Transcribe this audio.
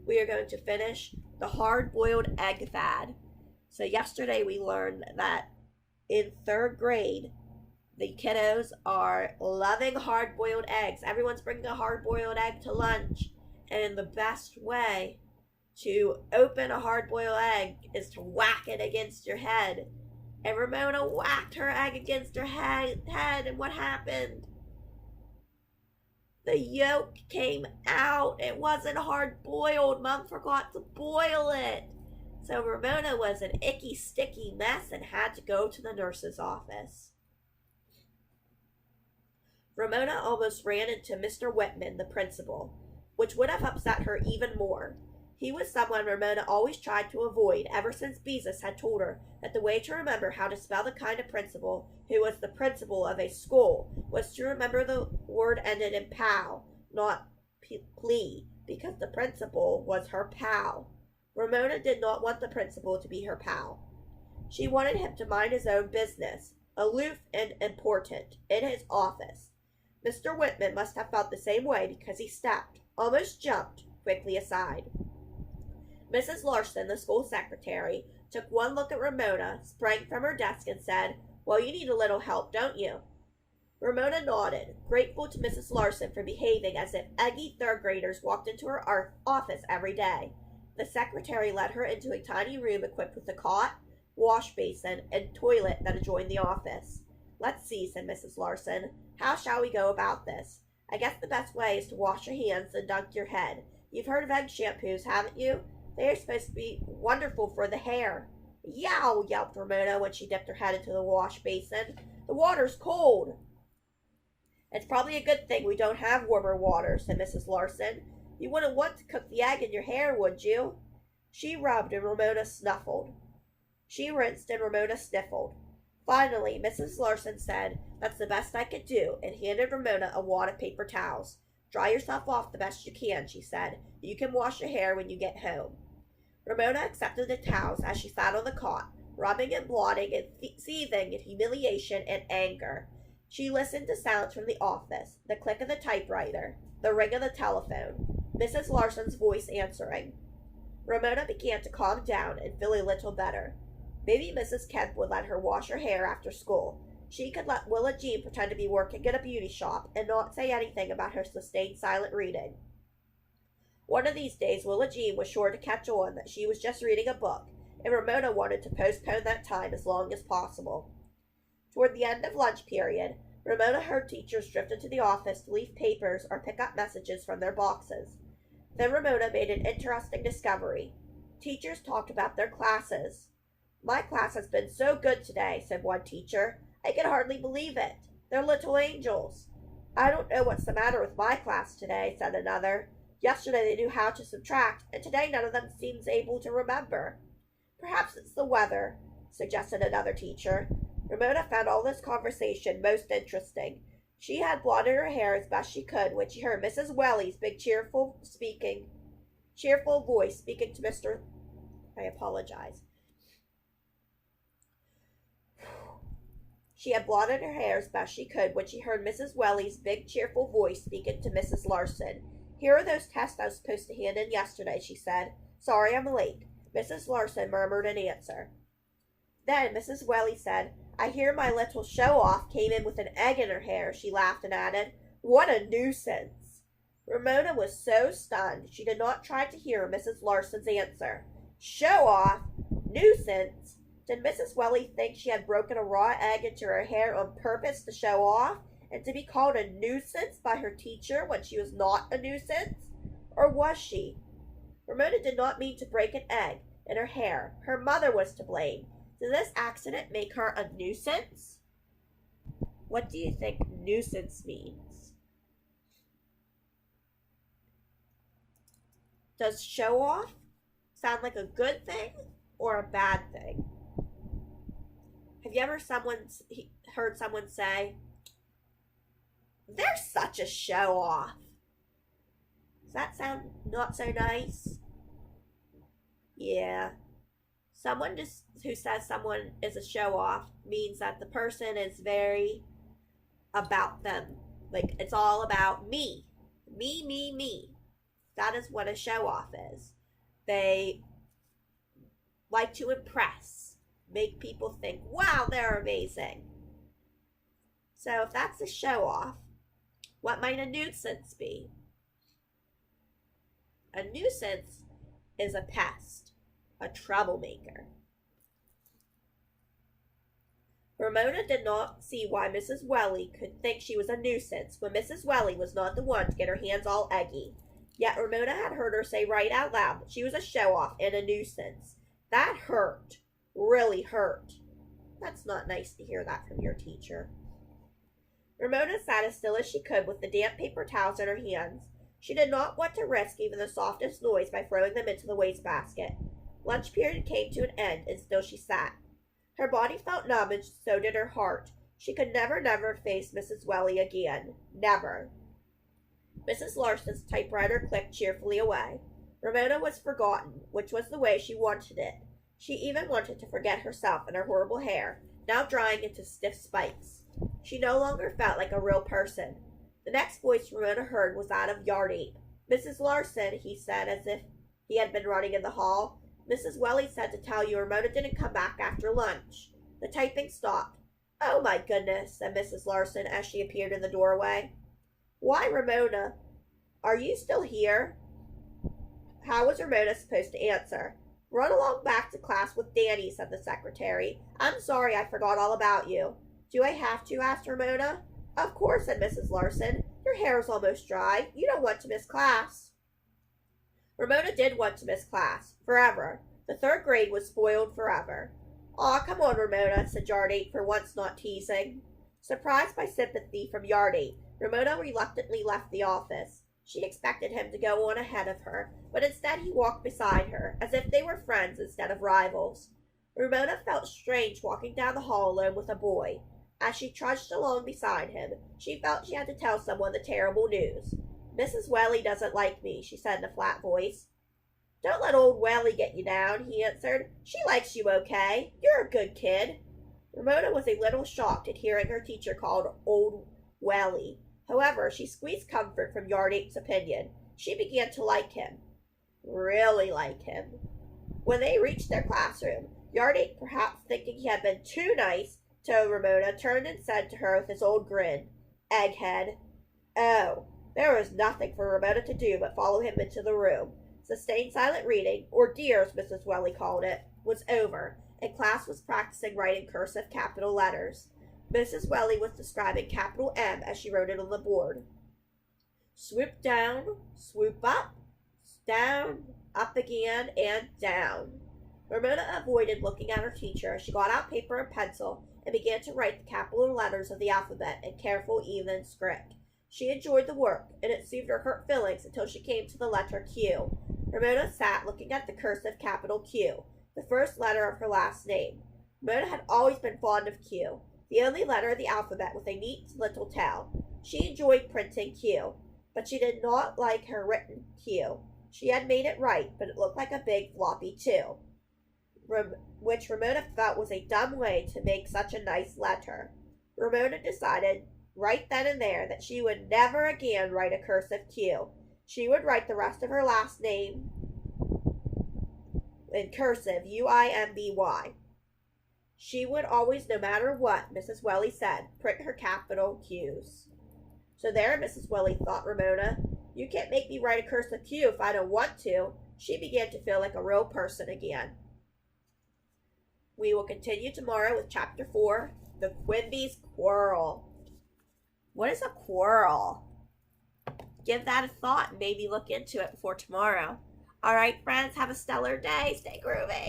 we are going to finish the hard-boiled egg fad. So yesterday we learned that in third grade, the kiddos are loving hard-boiled eggs. Everyone's bringing a hard-boiled egg to lunch. And the best way to open a hard-boiled egg is to whack it against your head. And Ramona whacked her egg against her head, and what happened? The yolk came out. It wasn't hard-boiled. Mom forgot to boil it. So Ramona was an icky, sticky mess and had to go to the nurse's office. Ramona almost ran into Mr. Whitman, the principal, which would have upset her even more. He was someone Ramona always tried to avoid ever since Beezus had told her that the way to remember how to spell the kind of principal who was the principal of a school was to remember the word ended in pal, not plea, because the principal was her pal. Ramona did not want the principal to be her pal. She wanted him to mind his own business, aloof and important, in his office. Mr. Whitman must have felt the same way because he stepped, almost jumped, quickly aside. Mrs. Larson, the school secretary, took one look at Ramona, sprang from her desk, and said, "Well, you need a little help, don't you?" Ramona nodded, grateful to Mrs. Larson for behaving as if eggy third graders walked into her office every day. The secretary led her into a tiny room equipped with a cot, wash basin, and toilet that adjoined the office. "Let's see," said Mrs. Larson. "How shall we go about this? I guess the best way is to wash your hands and dunk your head. You've heard of egg shampoos, haven't you? They are supposed to be wonderful for the hair." "Yow!" yelped Ramona when she dipped her head into the wash basin. "The water's cold." "It's probably a good thing we don't have warmer water," said Mrs. Larson. "You wouldn't want to cook the egg in your hair, would you?" She rubbed and Ramona snuffled. She rinsed and Ramona sniffled. Finally, Mrs. Larson said, "That's the best I could do," and handed Ramona a wad of paper towels. "Dry yourself off the best you can," she said. "You can wash your hair when you get home." Ramona accepted the towels as she sat on the cot, rubbing and blotting and seething in humiliation and anger. She listened to sounds from the office, the click of the typewriter, the ring of the telephone, Mrs. Larson's voice answering. Ramona began to calm down and feel a little better. Maybe Mrs. Kemp would let her wash her hair after school. She could let Willa Jean pretend to be working at a beauty shop and not say anything about her sustained silent reading. One of these days, Willa Jean was sure to catch on that she was just reading a book, and Ramona wanted to postpone that time as long as possible. Toward the end of lunch period, Ramona heard teachers drift into the office to leave papers or pick up messages from their boxes. Then Ramona made an interesting discovery. Teachers talked about their classes. "My class has been so good today," said one teacher. "I can hardly believe it. They're little angels." "I don't know what's the matter with my class today," said another. "Yesterday they knew how to subtract, and today none of them seems able to remember." "Perhaps it's the weather," suggested another teacher. Ramona found all this conversation most interesting. She had blotted her hair as best she could when she heard Mrs. Welly's big cheerful voice speaking to Mr. I apologize. She had blotted her hair as best she could when she heard Mrs. Welly's big cheerful voice speaking to Mrs. Larson. "Here are those tests I was supposed to hand in yesterday," she said. "Sorry I'm late." Mrs. Larson murmured an answer. Then Mrs. Welly said, "I hear my little show-off came in with an egg in her hair," she laughed and added, "What a nuisance." Ramona was so stunned she did not try to hear Mrs. Larson's answer. Show-off? Nuisance? Did Mrs. Welly think she had broken a raw egg into her hair on purpose to show off, and to be called a nuisance by her teacher when she was not a nuisance? Or was she? Ramona did not mean to break an egg in her hair. Her mother was to blame. Did this accident make her a nuisance? What do you think nuisance means? Does show off sound like a good thing or a bad thing? Have you ever heard someone say, "They're such a show off"? Does that sound not so nice? Yeah. Someone who says someone is a show off means that the person is very about them. Like, it's all about me. Me, me, me. That is what a show off is. They like to impress, make people think, wow, they're amazing. So if that's a show off, what might a nuisance be? A nuisance is a pest, a troublemaker. Ramona did not see why Mrs. Welly could think she was a nuisance when Mrs. Welly was not the one to get her hands all eggy. Yet Ramona had heard her say right out loud that she was a show-off and a nuisance. That hurt. Really hurt. That's not nice to hear that from your teacher. Ramona sat as still as she could with the damp paper towels in her hands. She did not want to risk even the softest noise by throwing them into the wastebasket. Lunch period came to an end, and still she sat. Her body felt numb, and so did her heart. She could never face Mrs. Welly again. Never. Mrs. Larson's typewriter clicked cheerfully away. Ramona was forgotten, which was the way she wanted it. She even wanted to forget herself and her horrible hair, now drying into stiff spikes. She no longer felt like a real person. The next voice Ramona heard was that of Yard Ape. Mrs. Larson, he said, as if he had been running in the hall. Mrs. Welly said to tell you Ramona didn't come back after lunch. The typing stopped. Oh, my goodness, said Mrs. Larson as she appeared in the doorway. Why, Ramona? Are you still here? How was Ramona supposed to answer? Run along back to class with Danny, said the secretary. I'm sorry I forgot all about you. Do I have to? Asked Ramona. Of course, said Mrs. Larson. Your hair's almost dry. You don't want to miss class. Ramona did want to miss class. Forever. The third grade was spoiled forever. Aw, come on, Ramona, said Yard Ape, for once not teasing. Surprised by sympathy from Yard Ape, Ramona reluctantly left the office. She expected him to go on ahead of her, but instead he walked beside her, as if they were friends instead of rivals. Ramona felt strange walking down the hall alone with a boy. As she trudged along beside him, she felt she had to tell someone the terrible news. Mrs. Welly doesn't like me, she said in a flat voice. Don't let old Welly get you down, he answered. She likes you okay. You're a good kid. Ramona was a little shocked at hearing her teacher called old Welly. However, she squeezed comfort from Yard Ape's opinion. She began to like him. Really like him. When they reached their classroom, Yard Ape, perhaps thinking he had been too nice to Ramona, turned and said to her with his old grin, Egghead. Oh, there was nothing for Ramona to do but follow him into the room. Sustained silent reading, or dear as Mrs. Welly called it, was over, and class was practicing writing cursive capital letters. Mrs. Welly was describing capital M as she wrote it on the board. Swoop down, swoop up, down, up again, and down. Ramona avoided looking at her teacher as she got out paper and pencil and began to write the capital letters of the alphabet in careful, even script. She enjoyed the work, and it soothed her hurt feelings until she came to the letter Q. Ramona sat looking at the cursive capital Q, the first letter of her last name. Ramona had always been fond of Q, the only letter of the alphabet with a neat little tail. She enjoyed printing Q, but she did not like her written Q. She had made it right, but it looked like a big floppy 2, which Ramona felt was a dumb way to make such a nice letter. Ramona decided right then and there that she would never again write a cursive Q. She would write the rest of her last name in cursive, U-I-M-B-Y. She would always, no matter what Mrs. Welly said, print her capital Q's. So there, Mrs. Welly, thought Ramona. You can't make me write a cursive Q if I don't want to. She began to feel like a real person again. We will continue tomorrow with Chapter 4, The Quimby's Quarrel. What is a quarrel? Give that a thought and maybe look into it before tomorrow. All right, friends, have a stellar day. Stay groovy.